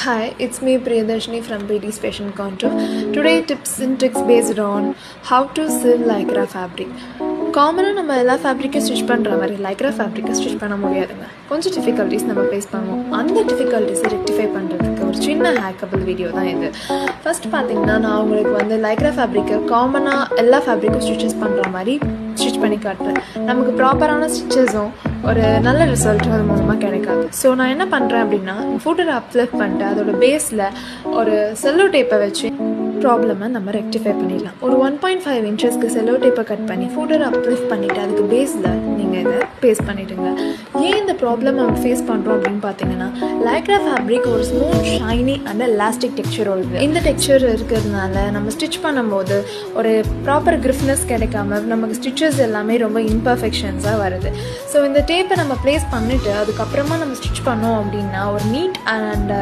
Hi, it's me Priyadarshini from PT's Fashion Contour. Today tips and tricks based on how to sew lycra fabric. காமனாக நம்ம எல்லா ஃபேப்ரிக்கும் stitch பண்ணுற மாதிரி Lycra ஃபேப்ரிக்கை stitch பண்ண முடியாதுங்க. கொஞ்சம் டிஃபிகல்ட்டிஸ் நம்ம ஃபேஸ் பண்ணுவோம். அந்த டிஃபிகல்ட்டிஸை ரெக்டிஃபை பண்ணுறதுக்கு ஒரு சின்ன ஹேக்கபிள் வீடியோ தான் இது. ஃபஸ்ட் பார்த்தீங்கன்னா நான் உங்களுக்கு லைக்ரா ஃபேப்ரிக்கை காமனாக எல்லா ஃபேப்ரிக்கும் ஸ்டிச்சஸ் பண்ணுற மாதிரி ஸ்டிச் பண்ணி காட்டுறேன். நமக்கு ப்ராப்பரான ஸ்டிச்சஸும் ஒரு நல்ல ரிசல்ட்டும் அது மூலமாக கிடைக்காது. ஸோ நான் என்ன பண்ணுறேன் அப்படின்னா ஃபுட்டரை அப்லிஃப்ட் பண்ணிட்டு அதோட பேஸில் ஒரு செல்லோ டேப்பை வச்சு ப்ராப்ளமை நம்ம ரெக்டிஃபை பண்ணிடலாம். ஒரு 1.5 இன்ச்சஸ்க்கு செல்லோ டேப்பை கட் பண்ணி ஃபுட்டரை அப்லிஃப்ட் பண்ணிவிட்டு அதுக்கு பேஸில் நீங்கள் இதை பேஸ்ட் பண்ணிவிடுங்க. ஏன் இந்த ப்ராப்ளம் நம்ம ஃபேஸ் பண்ணுறோம் அப்படின்னு பார்த்தீங்கன்னா லைக்ரா ஃபேப்ரிக் ஒரு smooth shiny and elastic texture இருக்குது. இந்த டெக்ஸ்சர் இருக்கிறதுனால நம்ம ஸ்டிச் பண்ணும்போது ஒரு ப்ராப்பர் கிரிஃப்னஸ் கிடைக்காம நமக்கு ஸ்டிச்சஸ் எல்லாமே ரொம்ப இம்பர்ஃபெக்ஷன்ஸாக வருது. ஸோ இந்த டேப்பை நம்ம ப்ளேஸ் பண்ணிவிட்டு அதுக்கப்புறமா நம்ம ஸ்டிச் பண்ணோம் அப்படின்னா ஒரு நீட் அண்ட்